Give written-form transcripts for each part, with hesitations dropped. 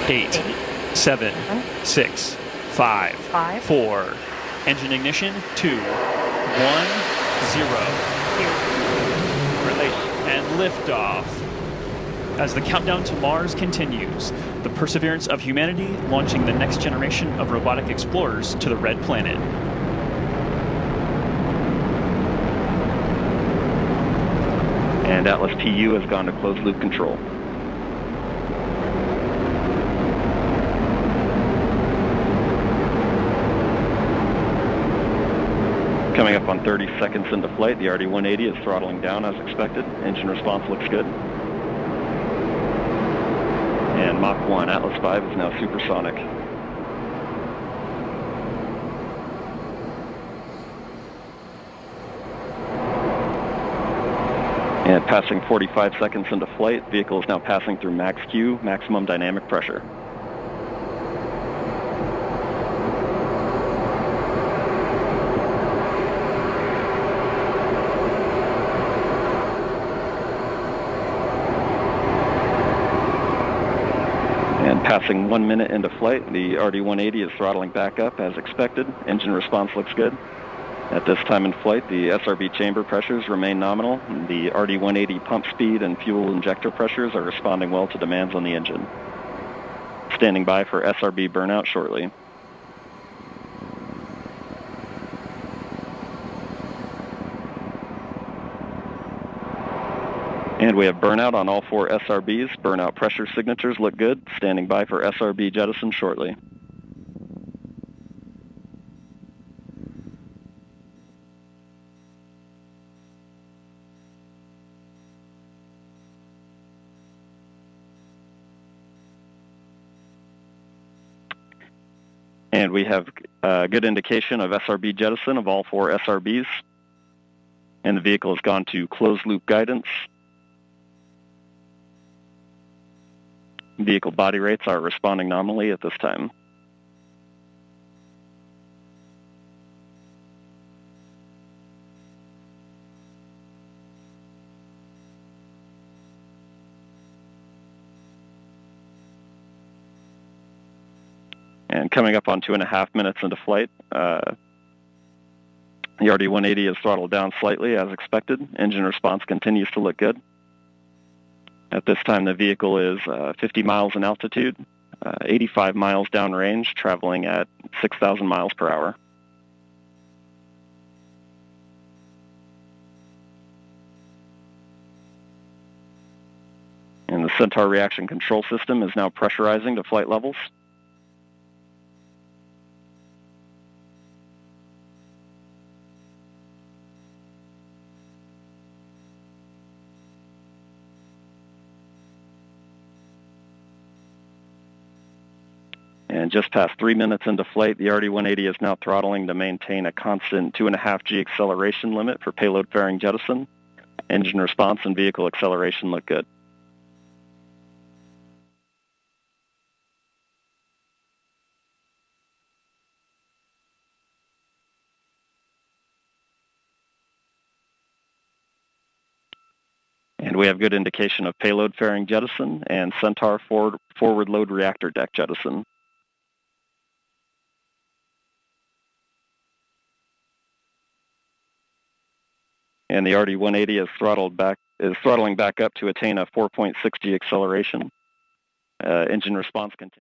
8, 7, 6, 5, 4. Engine ignition, 2, 1, 0. Release. And liftoff. As the countdown to Mars continues, the perseverance of humanity launching the next generation of robotic explorers to the Red Planet. And Atlas TU has gone to closed loop control. Coming up on 30 seconds into flight, the RD-180 is throttling down as expected. Engine response looks good. And Mach 1, Atlas V is now supersonic. And passing 45 seconds into flight, vehicle is now passing through max Q, maximum dynamic pressure. And passing 1 minute into flight, the RD-180 is throttling back up as expected. Engine response looks good. At this time in flight, the SRB chamber pressures remain nominal. The RD-180 pump speed and fuel injector pressures are responding well to demands on the engine. Standing by for SRB burnout shortly. And we have burnout on all 4 SRBs. Burnout pressure signatures look good. Standing by for SRB jettison shortly. And we have a good indication of SRB jettison of all 4 SRBs. And the vehicle has gone to closed loop guidance. Vehicle body rates are responding nominally at this time. And coming up on 2.5 minutes into flight, the RD-180 is throttled down slightly as expected. Engine response continues to look good. At this time, the vehicle is 50 miles in altitude, 85 miles downrange, traveling at 6,000 miles per hour. And the Centaur reaction control system is now pressurizing to flight levels. And just past 3 minutes into flight, the RD-180 is now throttling to maintain a constant 2.5 G acceleration limit for payload fairing jettison. Engine response and vehicle acceleration look good. And we have good indication of payload fairing jettison and Centaur forward load reactor deck jettison. And the RD-180 is throttling back up to attain a 4.6 G acceleration. Engine response continues.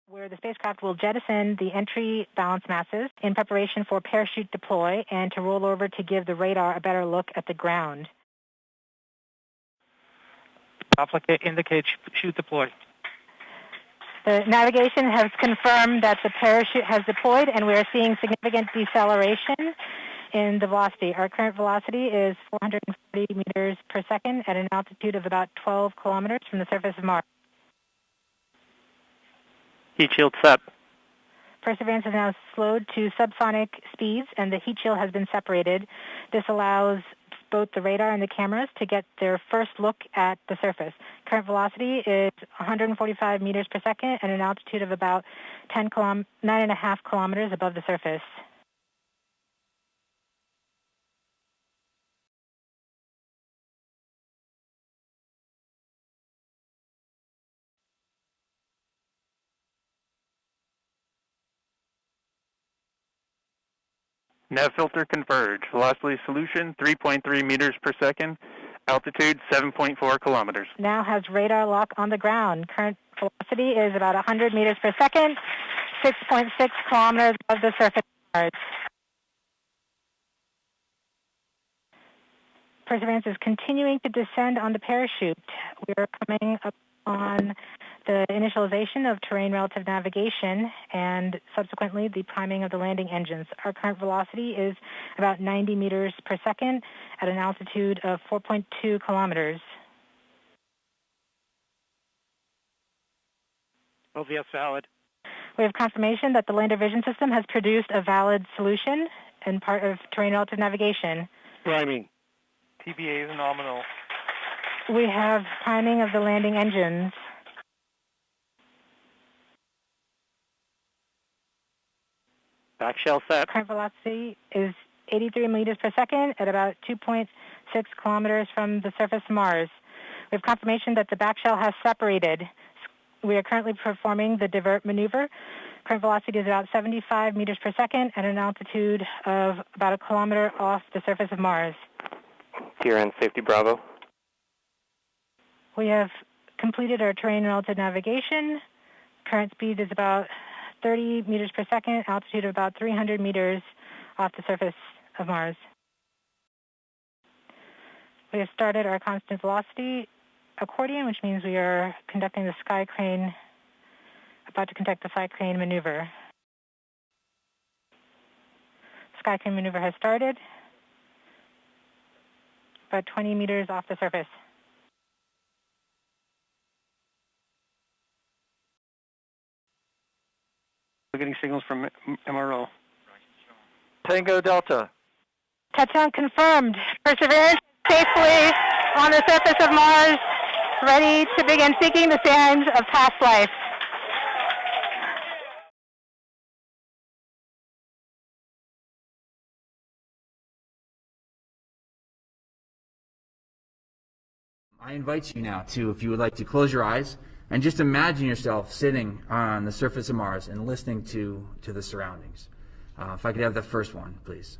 Where the spacecraft will jettison the entry balance masses in preparation for parachute deploy and to roll over to give the radar a better look at the ground. Applicant indicates chute deploy. The navigation has confirmed that the parachute has deployed and we are seeing significant deceleration in the velocity. Our current velocity is 440 meters per second at an altitude of about 12 kilometers from the surface of Mars. Heat shield set. Perseverance is now slowed to subsonic speeds and the heat shield has been separated. This allows both the radar and the cameras to get their first look at the surface. Current velocity is 145 meters per second at an altitude of about 9.5 kilometers above the surface. Nav filter converge. Velocity solution 3.3 meters per second. Altitude 7.4 kilometers. Now has radar lock on the ground. Current velocity is about 100 meters per second, 6.6 kilometers above the surface of Mars. Perseverance is continuing to descend on the parachute. We are coming up on the initialization of terrain relative navigation and subsequently the priming of the landing engines. Our current velocity is about 90 meters per second at an altitude of 4.2 kilometers. OVS valid. We have confirmation that the lander vision system has produced a valid solution and part of terrain relative navigation. Priming. TBA is nominal. We have priming of the landing engines. Back shell set. Current velocity is 83 meters per second at about 2.6 kilometers from the surface of Mars. We have confirmation that the back shell has separated. We are currently performing the divert maneuver. Current velocity is about 75 meters per second at an altitude of about a kilometer off the surface of Mars. TRN safety Bravo. We have completed our terrain relative navigation. Current speed is about 30 meters per second, altitude of about 300 meters off the surface of Mars. We have started our constant velocity accordion, which means we are conducting the sky crane, about to conduct the sky crane maneuver. Sky crane maneuver has started, about 20 meters off the surface. We're getting signals from MRO. Tango Delta. Touchdown confirmed. Perseverance safely on the surface of Mars, ready to begin seeking the signs of past life. I invite you now to, if you would like to close your eyes and just imagine yourself sitting on the surface of Mars and listening to the surroundings. If I could have the first one, please.